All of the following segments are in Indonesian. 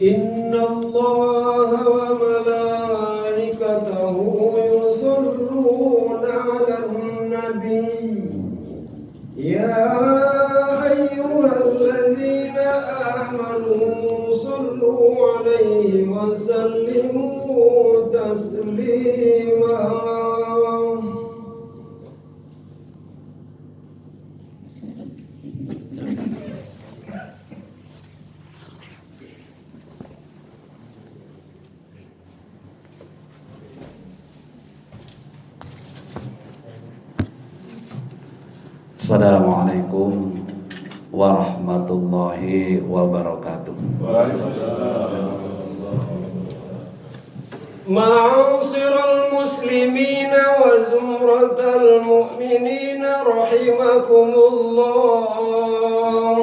إن الله وملائكته يصلون على النبي يا أيها الذين آمنوا صلوا عليه وسلموا تسليما. Assalamualaikum warahmatullahi wabarakatuh. معاشر المسلمين وزمرة المؤمنين رحمكم الله.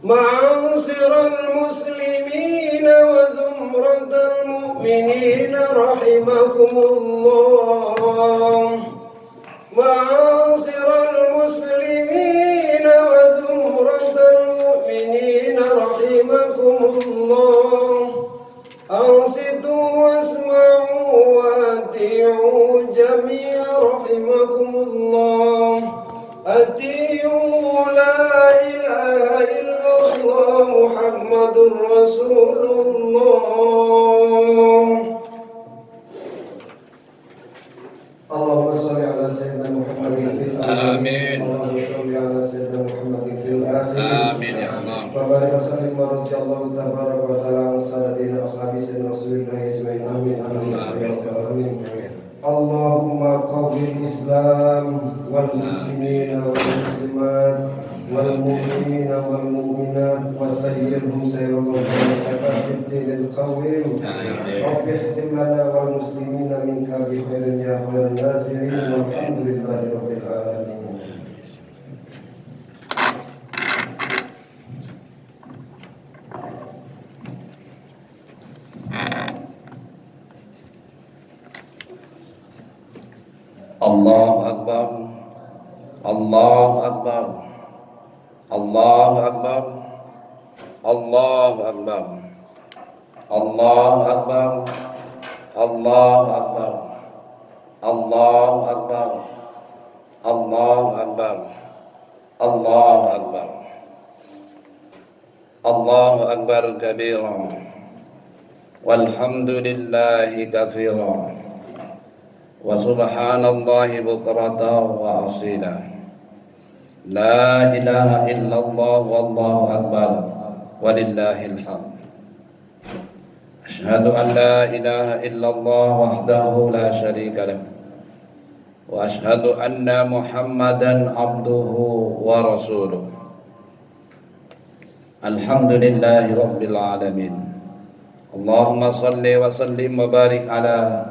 معاشر المسلمين وزمرة المؤمنين رحمكم الله. معاشر المسلمين وزمرة المؤمنين رحمكم الله. أنصتوا واسمعوا وأطيعوا جميعا رحمكم الله. أطيعوا لا إله إلا الله محمد رسول الله. اللهم صل على سيدنا محمد في آمين. اللهم صل على سيدنا محمد في الآخرين. آمين يا الله. وبارك وسلم ورضي الله تبارك وتعالى عن سادتنا أصحاب سيدنا رسول الله أجمعين. آمين آمين آمين. اللهم قوي الإسلام والمسلمين والمسلمات والمؤمنين والمؤمنات وسيرهم سيرهم ومسكا في الدين القويم. رب اختم لنا والمسلمين منك بخير يا خير الناصرين والحمد لله رب العالمين. Allahu Akbar, Allahu Akbar, Allahu Akbar, Allahu Akbar, Allahu Akbar, Allahu Akbar, Allahu Akbar, Allahu Akbar, Allahu Akbar, Allahu Akbar kabira, walhamdulillahi katsira, wa subhanallahi bukratan wa asila. La ilaha illallah wallahu akbar walillahil hamd. Asyhadu an la ilaha illallah wahdahu la syarika lah. Wa asyhadu anna Muhammadan abduhu wa rasuluh. Alhamdulillahi rabbil alamin. Allahumma salli wa sallim wa barik ala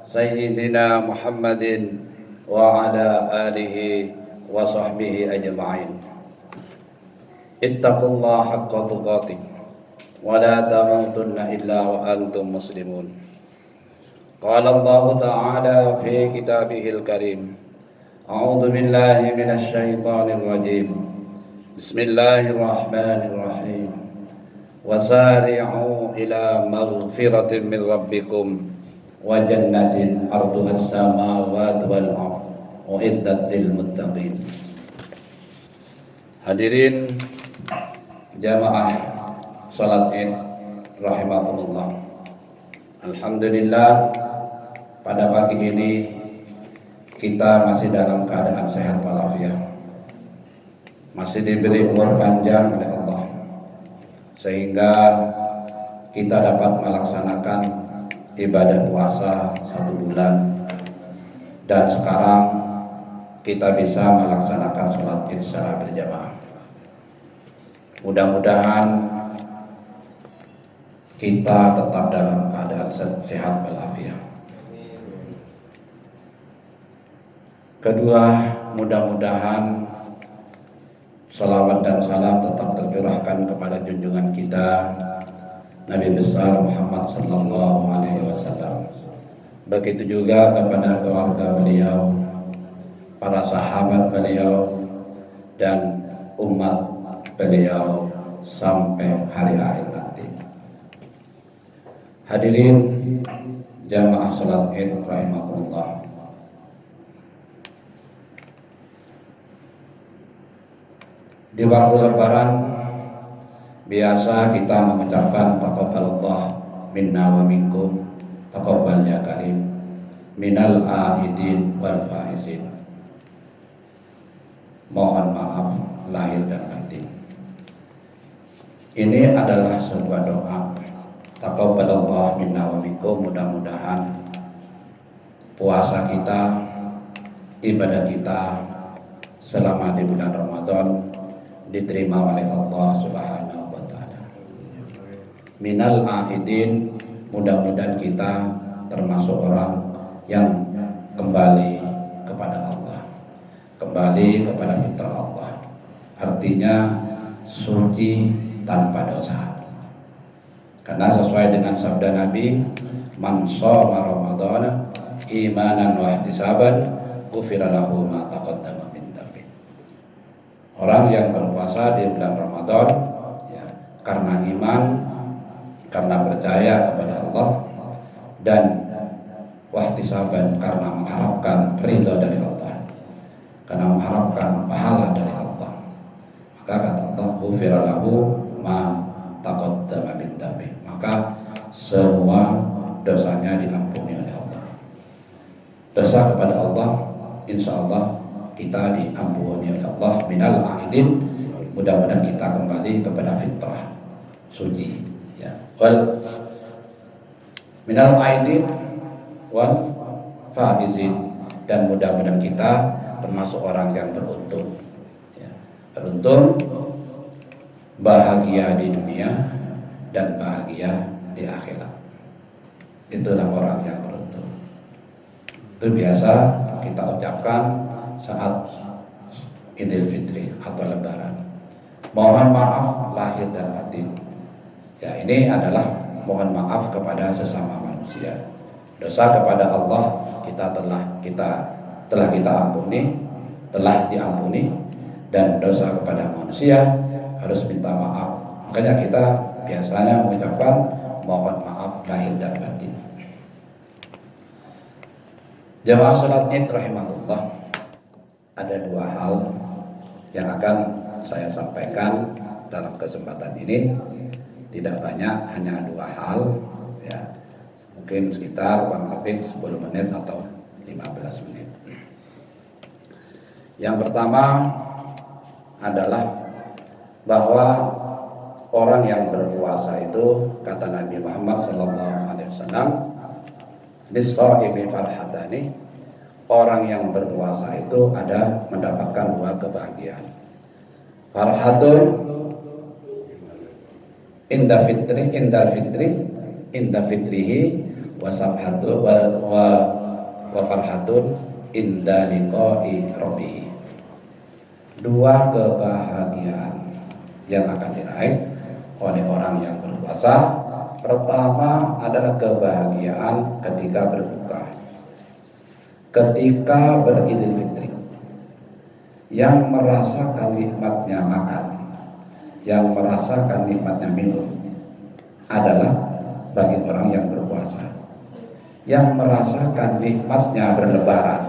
Sayyidina Muhammadin wa ala alihi wa sahbihi ajma'in. Ittaqullaha haqqa tuqatih wa la tamutunna illa wa antum muslimun. Qala Allah ta'ala fi kitabihil karim. A'udzu billahi minasy syaithanir rajim. Bismillahirrahmanirrahim. Wasari'u ila maghfiratin min rabbikum wa jannatin arduhas samawati wal ardh uiddat lil muttaqin. Hadirin jamaah salat Id rahimakumullah. Alhamdulillah pada pagi ini kita masih dalam keadaan sehat walafiat. Masih diberi umur panjang oleh Allah sehingga kita dapat melaksanakan ibadah puasa 1 bulan, dan sekarang kita bisa melaksanakan sholat Id secara berjamaah. Mudah-mudahan kita tetap dalam keadaan sehat walafiat. Kedua, mudah-mudahan salawat dan salam tetap tercurahkan kepada junjungan kita Nabi besar Muhammad sallallahu alaihi wasallam. Begitu juga kepada keluarga beliau, para sahabat beliau, dan umat beliau sampai hari akhir nanti. Hadirin jamaah salat Id rahimakumullah. Di waktu lebaran biasa kita mengucapkan taqabbalallah minna wa minkum, taqabbal ya karim, minal aidin wal faizin. Mohon maaf lahir dan batin. Ini adalah sebuah doa. Taqabbalallah minna wa minkum, mudah-mudahan puasa kita, ibadah kita selama di bulan Ramadan diterima oleh Allah Subhanahu wa taala. Minal aidin, mudah-mudahan kita termasuk orang yang kembali kepada Allah, kembali kepada fitrah Allah. Artinya suci tanpa dosa. Karena sesuai dengan sabda Nabi, man shoma ramadhana imanan wa ihtisaban ghufira lahu ma taqaddama min dhanbi. Orang yang berpuasa di bulan Ramadan ya, karena iman, karena percaya kepada Allah, dan wahtisaban, karena mengharapkan ridha dari Allah, karena mengharapkan pahala dari Allah, maka kata Allah, ghufira lahu ma taqaddama min dhanbi, maka semua dosanya diampuni oleh Allah. Dosa kepada Allah, insya Allah kita diampuni oleh Allah. Minal aidin, mudah-mudahan kita kembali kepada fitrah suci ya. Wal minal aidin wal faizin, dan mudah-mudahan kita termasuk orang yang beruntung ya. Beruntung, bahagia di dunia dan bahagia di akhirat. Itulah orang yang beruntung. Itu biasa kita ucapkan saat Idul Fitri atau Lebaran. Mohon maaf lahir dan batin. Ya, ini adalah mohon maaf kepada sesama manusia. Dosa kepada Allah telah kita ampuni, telah diampuni, dan dosa kepada manusia harus minta maaf. Makanya kita biasanya mengucapkan mohon maaf lahir dan batin. Jamaah salat Id rahimahullah, ada dua hal yang akan saya sampaikan dalam kesempatan ini. Tidak banyak, hanya dua hal ya. Mungkin sekitar kurang lebih 10 menit atau 15 menit. Yang pertama adalah bahwa orang yang berpuasa itu, kata Nabi Muhammad SAW, lis-shaimi farhatani, orang yang berpuasa itu ada mendapatkan dua kebahagiaan. Farhatun inda fitrihi wa sabhatu wa farhatun inda liqa'i rabbih. Dua kebahagiaan yang akan diraih oleh orang yang berpuasa. Pertama adalah kebahagiaan ketika berbuka, ketika beridul fitri. Yang merasakan nikmatnya makan, yang merasakan nikmatnya minum adalah bagi orang yang berpuasa. Yang merasakan nikmatnya berlebaran,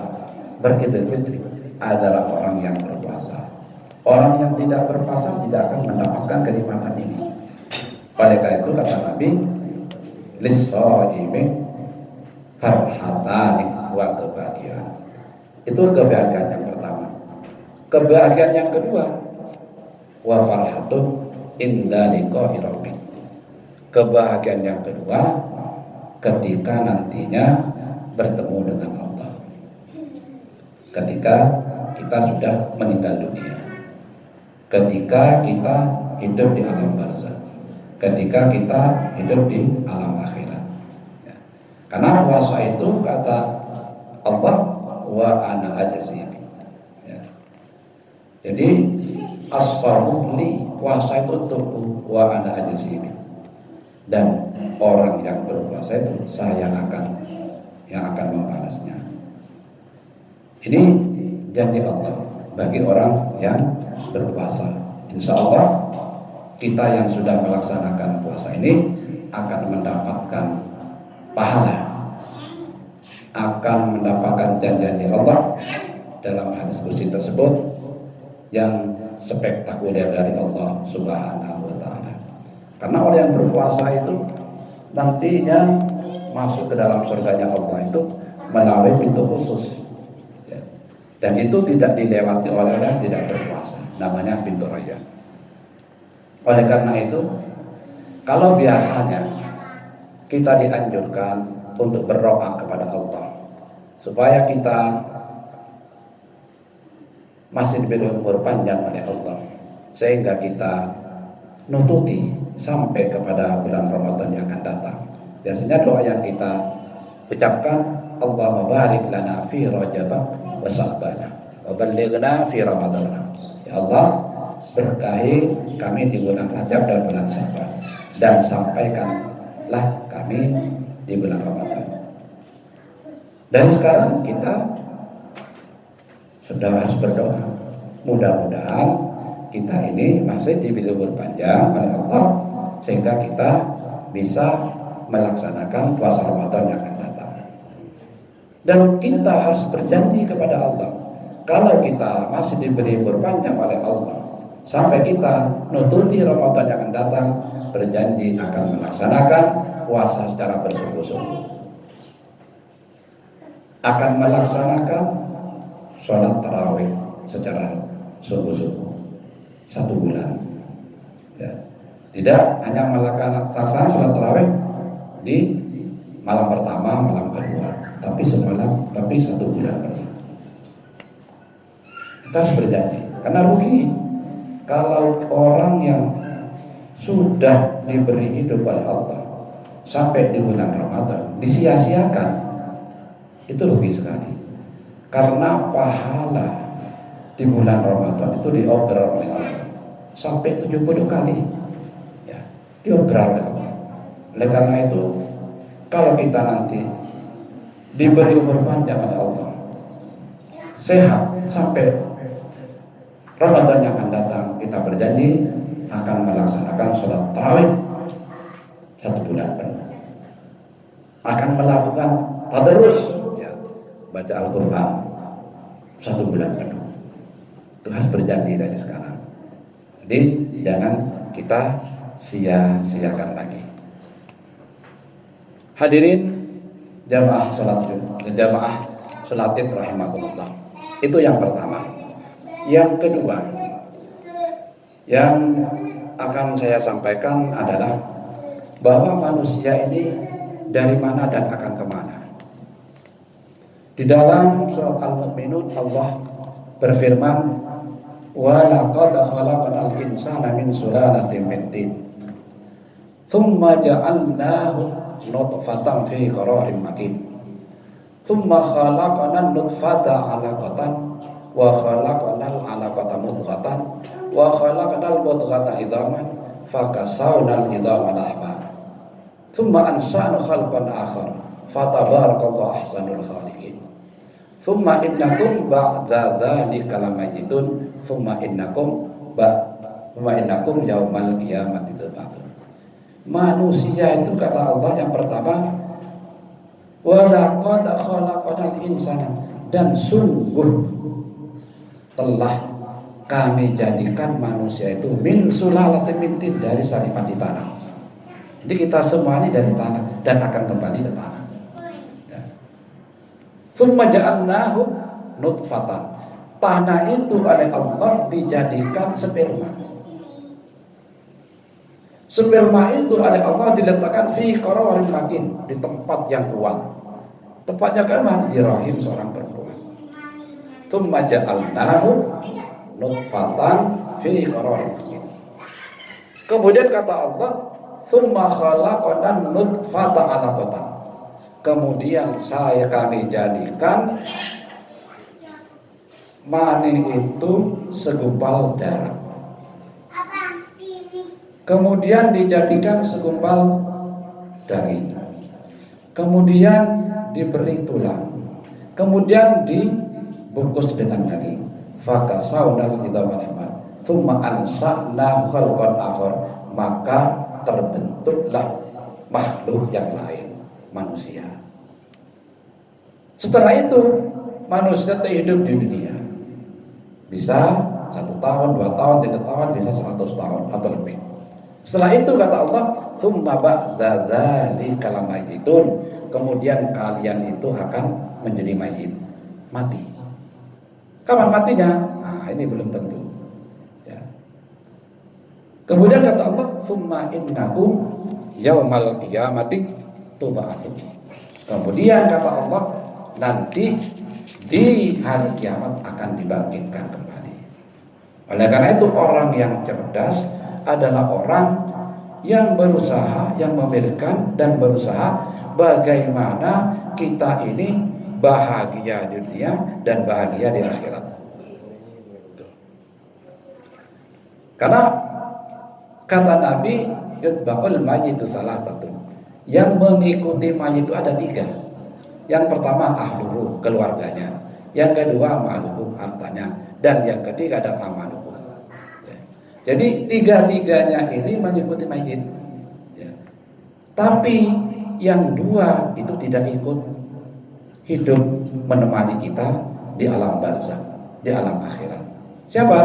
beridul fitri adalah orang yang berpuasa. Orang yang tidak berpuasa tidak akan mendapatkan kenikmatan ini. Oleh karena itu kata Nabi, lis-shaimi farhatani, wa kebahagiaan. Itu kebahagiaan yang pertama. Kebahagiaan yang kedua, wa farhatun inda liqa'i rabbih. Kebahagiaan yang kedua ketika nantinya bertemu dengan Allah. Ketika kita sudah meninggal dunia. Ketika kita hidup di alam barzakh. Ketika kita hidup di alam akhirat ya. Karena puasa itu kata Allah, wa ana ajzibi ya. Jadi as-shaum li, puasa itu untukku, wa ana ajzibi, dan orang yang berpuasa itu saya yang akan membalasnya. Ini janji Allah bagi orang yang berpuasa. Insya Allah kita yang sudah melaksanakan puasa ini akan mendapatkan pahala, akan mendapatkan janji Allah dalam hadis kursi tersebut yang spektakuler dari Allah Subhanahu wa taala. Karena orang yang berpuasa itu nantinya masuk ke dalam surganya Allah itu melalui pintu khusus. Ya. Dan itu tidak dilewati oleh orang yang tidak berpuasa, namanya pintu raya. Oleh karena itu, kalau biasanya kita dianjurkan untuk berdoa kepada Allah supaya kita masih diberi umur panjang oleh Allah sehingga kita nututi sampai kepada bulan Ramadan yang akan datang. Biasanya doa yang kita ucapkan, Allahumma barik lana fi Rajab wa Sya'ban wa ballighna fi Ramadan. Ya Allah, berkahi kami di bulan Rajab dan bulan Sya'ban, dan sampaikanlah kami di bulan Ramadan. Dari sekarang kita sudah harus berdoa. Mudah-mudahan kita ini masih diberi umur panjang oleh Allah sehingga kita bisa melaksanakan puasa Ramadan yang akan datang. Dan kita harus berjanji kepada Allah, kalau kita masih diberi umur panjang oleh Allah sampai kita nututi Ramadan yang akan datang, berjanji akan melaksanakan puasa secara bersungguh-sungguh, akan melaksanakan sholat tarawih secara sungguh-sungguh 1 bulan. Ya. Tidak hanya melaksanakan sholat tarawih di malam pertama, malam kedua, tapi semalam, tapi 1 bulan pertama. Kita harus berjanji, karena rugi kalau orang yang sudah diberi hidup oleh Allah sampai di bulan Ramadan disia-siakan, itu rugi sekali. Karena pahala di bulan Ramadan itu diobrol oleh Allah sampai 70 kali, ya, diobrol oleh Allah. Oleh karena itu, kalau kita nanti diberi umur panjang oleh Allah, sehat sampai Ramadan yang akan datang, kita berjanji akan melaksanakan sholat tarawih 1 bulan penuh, akan melakukan tadarus, ya, baca Al-Quran 1 bulan penuh. Itu harus berjanji dari sekarang. Jadi jangan kita sia-siakan lagi. Hadirin jamaah sholat id rahimakumullah. Itu yang pertama. Yang kedua yang akan saya sampaikan adalah bahwa manusia ini dari mana dan akan kemana. Di dalam surat Al-Mu'minun Allah berfirman, wa laqad khalaqnal insana min sulalatin min tin thumma ja'alnahu nutfatan fi qararin makin thumma khalaqnan nutfata 'alaqatan wa khalaqnal 'alaqata mudghatan wa khalaqnal mudghata idhaman fakasawnal idhama lahma thumma ansha'na khalqan akhar fatabarakallahu ahsanul khaliqin thumma innakum ba'da dzalika lamayitun thumma innakum yaumal qiyamati tub'atsun. Manusia itu kata Allah yang pertama, wa laqad khalaqnal insana, dan sungguh telah kami jadikan manusia itu min sulalatin min tin, dari saripan di tanah. Jadi kita semua ini dari tanah dan akan kembali ke tanah. Tsumma ja'alnahu nutfatan. Tanah itu oleh Allah dijadikan sperma. Sperma itu oleh Allah diletakkan fi qararin makin, di tempat yang kuat. Tempatnya kemana? Di rahim seorang perempuan. Tsumma ja'alnahu nutfatan fi qararin makin. Kemudian kata Allah, tsumma khalaqnan nutfata 'alaqatan. Kemudian kami jadikan mani itu segumpal darah. Kemudian dijadikan segumpal daging. Kemudian diberi tulang. Kemudian dibungkus dengan daging. Fakasawnal idhama lahma. Tsumma ansha'na khalqan akhar. Maka terbentuklah makhluk yang lain, manusia. Setelah itu manusia hidup di dunia bisa 1 tahun, 2 tahun, 3 tahun, bisa 100 tahun atau lebih. Setelah itu kata Allah, "Tsumma ba'da dzalika lamayitun." Kemudian kalian itu akan menjadi mayit, mati. Kapan matinya? Nah, ini belum tentu. Ya. Kemudian kata Allah, "Tsumma innakum yaumal qiyamati tub'atsun." Kemudian kata Allah, nanti di hari kiamat akan dibangkitkan kembali. Oleh karena itu orang yang cerdas adalah orang yang berusaha, yang memikirkan dan berusaha bagaimana kita ini bahagia di dunia dan bahagia di akhirat. Karena kata Nabi, yutba'ul mayyitu salasatun. Yang mengikuti mayit itu ada 3. Yang pertama ahluhu, keluarganya. Yang kedua maluhu, hartanya. Dan yang ketiga adalah amaluhu. Ya. Jadi 3-tiganya ini mengikuti mayit. Ya. Tapi yang 2 itu tidak ikut hidup menemani kita di alam barzakh, di alam akhirat. Siapa?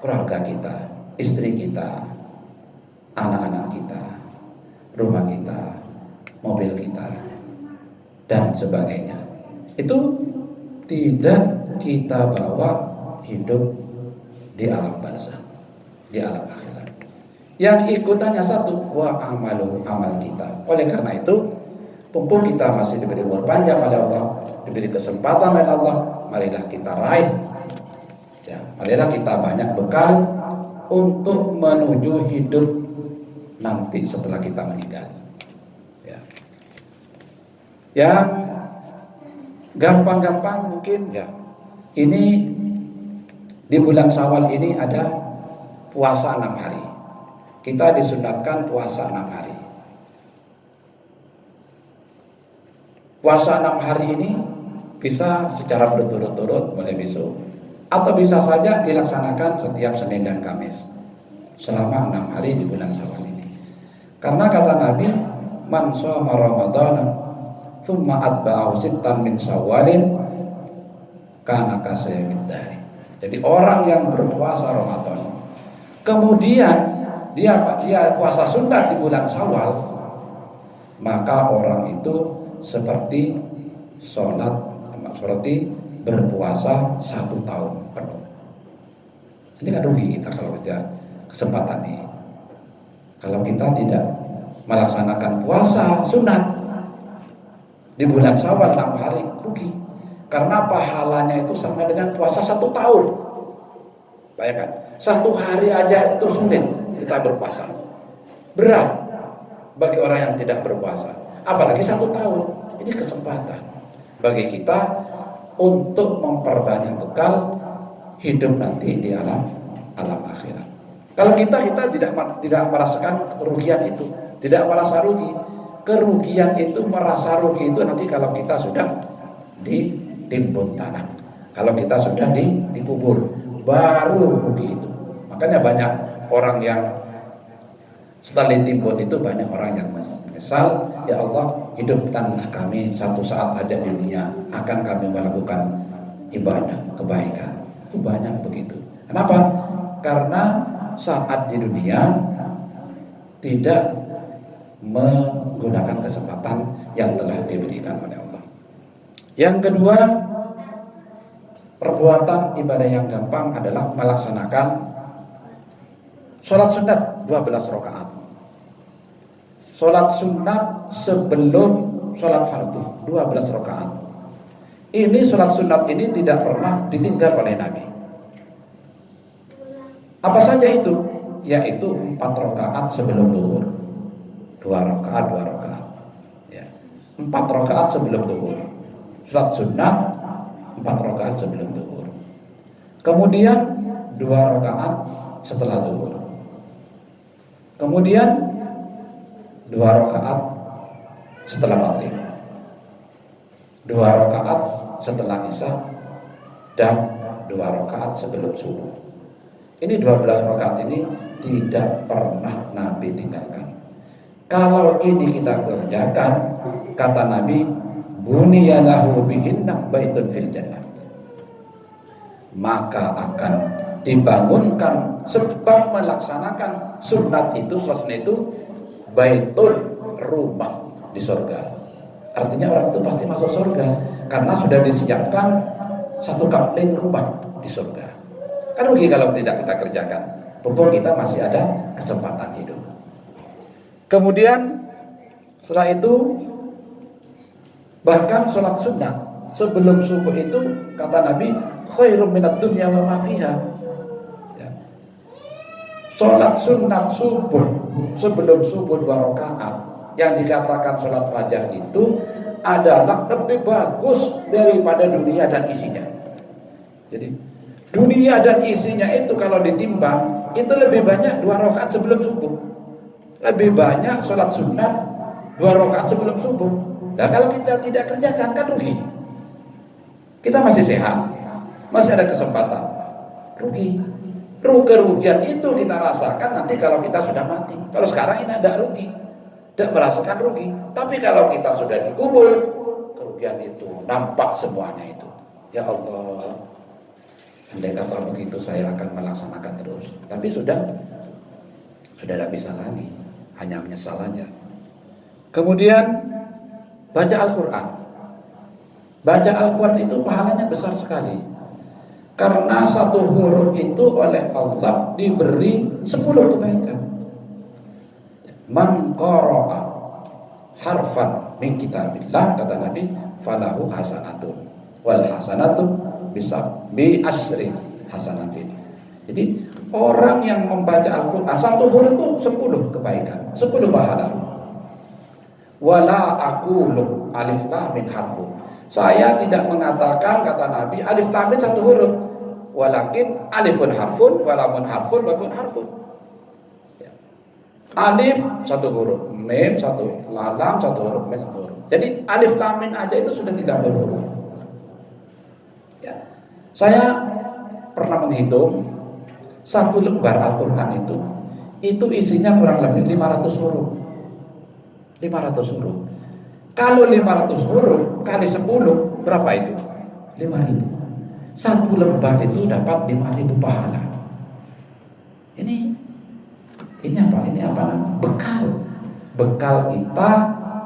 Keluarga kita, istri kita, anak-anak kita, rumah kita, mobil kita, dan sebagainya. Itu tidak kita bawa hidup di alam barzakh, di alam akhirat. Yang ikutannya satu, wa amalu, amal kita. Oleh karena itu, mumpung kita masih diberi umur panjang oleh Allah, diberi kesempatan oleh Allah, marilah kita raih. Ya, marilah kita banyak bekal untuk menuju hidup nanti setelah kita meninggal. Ya. Yang gampang-gampang mungkin ya, ini di bulan Syawal ini ada puasa 6 hari. Kita disunatkan puasa 6 hari. Puasa 6 hari ini bisa secara berturut-turut mulai besok, atau bisa saja dilaksanakan setiap Senin dan Kamis selama 6 hari di bulan Syawal ini. Karena kata Nabi, man shoma ramadhana tsumma atba'ahu sittan min syawalin kana kasayamid dahri. Jadi orang yang berpuasa Ramadan kemudian dia puasa sunat di bulan Syawal, maka orang itu seperti berpuasa 1 tahun penuh. Ini kan rugi kita kalau kita kesempatan ini. Kalau kita tidak melaksanakan puasa sunat di bulan Syawal 6 hari, rugi. Karena pahalanya itu sama dengan puasa 1 tahun. Bayangkan, 1 hari aja itu sulit kita berpuasa. Berat bagi orang yang tidak berpuasa. Apalagi 1 tahun. Ini kesempatan bagi kita untuk memperbanyak bekal hidup nanti di alam akhirat. Kalau kita tidak merasakan kerugian itu, tidak merasa rugi. Kerugian itu, merasa rugi itu nanti kalau kita sudah ditimbun tanah, kalau kita sudah dikubur, baru rugi itu. Makanya banyak orang yang setelah ditimbun itu, banyak orang yang menyesal, ya Allah, hidupkanlah kami 1 saat aja di dunia, akan kami melakukan ibadah kebaikan. Itu banyak begitu. Kenapa? Karena saat di dunia tidak menggunakan kesempatan yang telah diberikan oleh Allah. Yang kedua, perbuatan ibadah yang gampang adalah melaksanakan sholat sunat 12 rakaat. Sholat sunat sebelum sholat fardu 12 rakaat. Ini sholat sunat ini tidak pernah ditinggal oleh Nabi. Apa saja itu? Yaitu 4 rakaat sebelum zuhur, 2 rakaat. Ya. 4 rakaat sebelum zuhur. Sholat sunat 4 rakaat sebelum zuhur. Kemudian 2 rakaat setelah zuhur. Kemudian 2 rakaat setelah maghrib, 2 rakaat setelah isya, dan 2 rakaat sebelum subuh. Ini 12 rakaat ini tidak pernah Nabi tinggalkan. Kalau ini kita kerjakan, kata Nabi, bunyalahu bihinna baitun fil jannah, maka akan dibangunkan sebab melaksanakan sunat itu, sholat itu, baitun, rumah di surga. Artinya orang itu pasti masuk surga karena sudah disiapkan satu kapling rumah di surga. Kan rugi kalau tidak kita kerjakan. Mumpung kita masih ada kesempatan hidup. Kemudian setelah itu bahkan sholat sunat sebelum subuh itu kata Nabi khairum minad dunya wa ma fiha. Ya. Sholat sunat subuh sebelum subuh 2 rakaat yang dikatakan sholat fajar itu adalah lebih bagus daripada dunia dan isinya. Jadi dunia dan isinya itu kalau ditimbang itu lebih banyak 2 rakaat sebelum subuh. Lebih banyak sholat sunat 2 rakaat sebelum subuh. Nah kalau kita tidak kerjakan kan rugi. Kita masih sehat, masih ada kesempatan. Rugi. Kerugian itu kita rasakan nanti kalau kita sudah mati. Kalau sekarang ini ada rugi, tidak merasakan rugi. Tapi kalau kita sudah dikubur, kerugian itu nampak semuanya itu. Ya Allah, andai kata begitu saya akan melaksanakan terus. Tapi sudah tidak bisa lagi, hanya menyesal aja. Kemudian baca Al-Quran. Baca Al-Quran itu pahalanya besar sekali. Karena satu huruf itu oleh Allah diberi 10 kebaikan. Man qara'a harfan min kitabillah, kata Nabi, falahu hasanatun wal hasanatu bi asyri hasanatin. Jadi orang yang membaca Al-Quran satu huruf itu 10 kebaikan, 10 pahala. Wala aqulu alif lam mim harfun. Saya tidak mengatakan, kata Nabi, alif lam mim satu huruf. Walakin alifun harfun, walamun harfun, wamun harfun. Ya. Alif satu huruf, mim satu, lam satu huruf, mim satu huruf. Jadi alif lam mim aja itu sudah 30 huruf. Ya. Saya pernah menghitung satu lembar Al-Quran itu isinya kurang lebih 500 huruf. 500 huruf. Kalau 500 huruf kali 10 berapa itu? 5.000. Satu lembar itu dapat 5.000 pahala. Ini apa? Ini apa? Bekal kita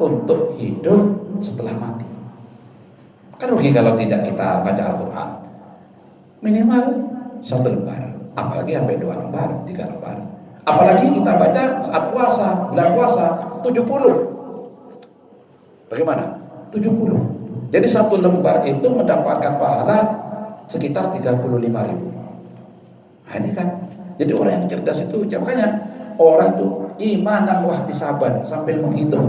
untuk hidup setelah mati. Kan rugi kalau tidak kita baca Al-Quran. Minimal 1 lembar. Apalagi sampai 2 lembar, 3 lembar. Apalagi kita baca saat puasa, bulan puasa 70. Bagaimana? 70. Jadi 1 lembar itu mendapatkan pahala sekitar 35.000. Nah ini kan, jadi orang yang cerdas itu, makanya orang itu imanan wahtisaban sambil menghitung,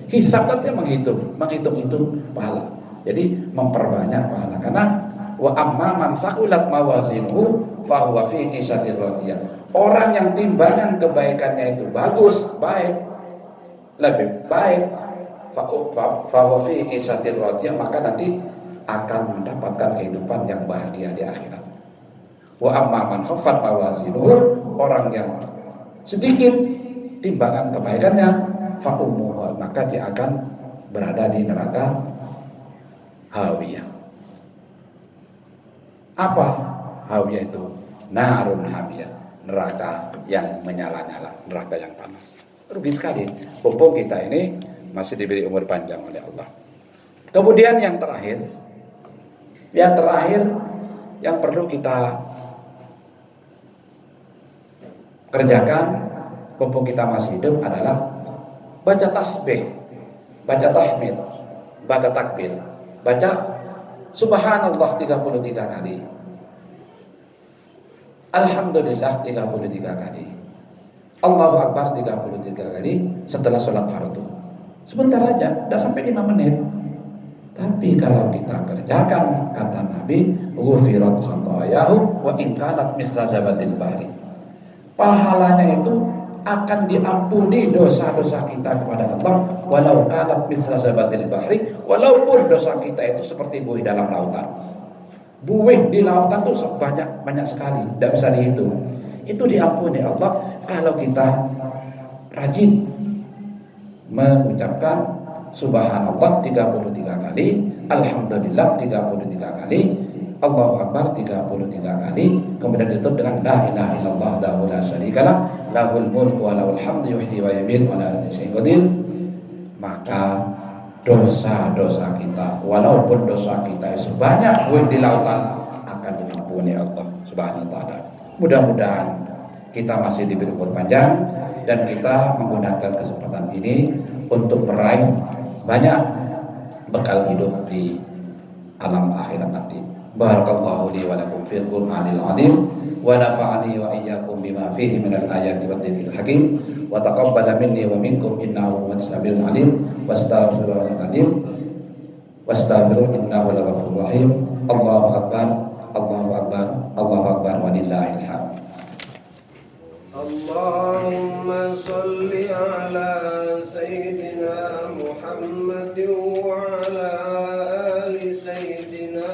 hisab artinya menghitung itu pahala. Jadi memperbanyak pahala. Karena wa amma man saqulat mawazinuhu fa huwa fi 'ishatir radiyah. Orang yang timbangan kebaikannya itu bagus, baik, lebih baik, fa huwa fi 'ishatir radiyah, maka nanti akan mendapatkan kehidupan yang bahagia di akhirat. Wa amma man khaffat mawazinuhu, orang yang sedikit timbangan kebaikannya, fa ummuhu, maka dia akan berada di neraka hawiyah. Apa hawiyah itu? Narun hamiyah, neraka yang menyala-nyala, neraka yang panas. Rugi sekali. Mumpung kita ini masih diberi umur panjang oleh Allah. Kemudian yang terakhir yang perlu kita kerjakan mumpung kita masih hidup adalah baca tasbih, baca tahmid, baca takbir, baca subhanallah 33 kali, alhamdulillah 33 kali, Allahu Akbar 33 kali setelah sholat fardu. Sebentar aja, tidak sampai 5 menit. Tapi kalau kita kerjakan, kata Nabi, ghufirat khatayahu wa in kanat misla zabatil bahri. Pahalanya itu akan diampuni dosa-dosa kita kepada Allah walau kanat misla zabatil bahri, walaupun dosa kita itu seperti buih dalam lautan. Buih di lautan itu banyak sekali, tidak bisa dihitung. Itu diampuni Allah kalau kita rajin mengucapkan subhanallah 33 kali, alhamdulillah 33 kali, Allahu Akbar 33 kali, kemudian ditutup dengan la ilaha illallah wahdahu la syarikalah lahul mulku wa lahul hamdu yuhyi wa yumiitu wa la ilaha illa huwa. Maka dosa-dosa kita, walaupun dosa kita sebanyak buih di lautan, akan diampuni Allah Subhanahu wa taala. Mudah-mudahan kita masih diberi umur panjang dan kita menggunakan kesempatan ini untuk meraih banyak bekal hidup di alam akhirat nanti. Barakallahu li wa lakum fil Qur'anil azim wa nafa'ani wa iyyakum bima fihi minal ayati wat dzikril hakim wa taqabbala minni wa minkum innahu huwas samiul alim wastaghfirullahal azim wastaghfiruhu innahu laghafurur rahim. Allahu akbar, Allahu akbar, Allahu akbar walillahil hamd. Allahumma salli ala sayyidina Muhammadin wa ala ali sayyidina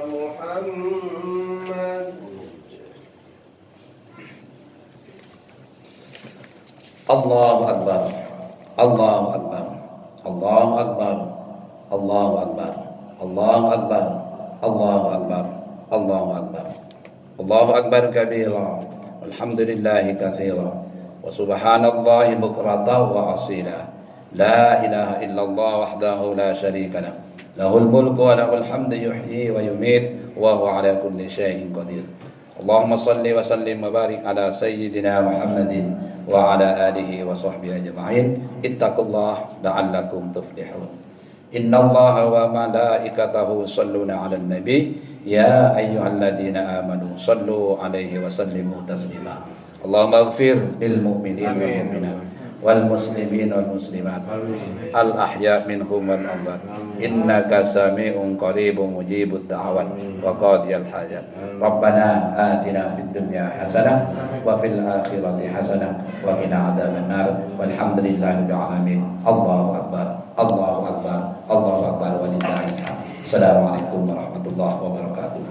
Muhammad. Allahu akbar, Allahu akbar, Allahu akbar, Allahu akbar, Allahu akbar, Allahu akbar, Allahu akbar, Allahu akbar kabira, alhamdulillahi katsira, wa subhanallahi bukratan wa asila, la ilaha illallah wahdahu la syarika lah, lahul mulku wa lahul hamdu yuhyi wa yumiit wa huwa ala kulli syai'in qadir. Allahumma salli wa sallim wa barik ala sayyidina Muhammadin wa ala alihi wa sahbihi ajma'in. Ittaqullah la'allakum tuflihun. Innallaha wa malaikatahu yusholluna 'alan nabi ya ayyuhalladzina amanu shallu 'alaihi wa sallimu taslima. Allahumma ighfir lil mu'minina wal mu'minat wal muslimin wal muslimat al ahya minhum wal amwat innaka sami'un qaribun mujibud da'awat wa qadiyal hajat. Rabbana atina fid dunya hasanah wa fil akhirati hasanah wa qina adzabannar walhamdulillahi rabbil alamin. Allahu akbar, Allahu akbar, Allahu akbar walillahil hamd. Assalamualaikum warahmatullahi wabarakatuh.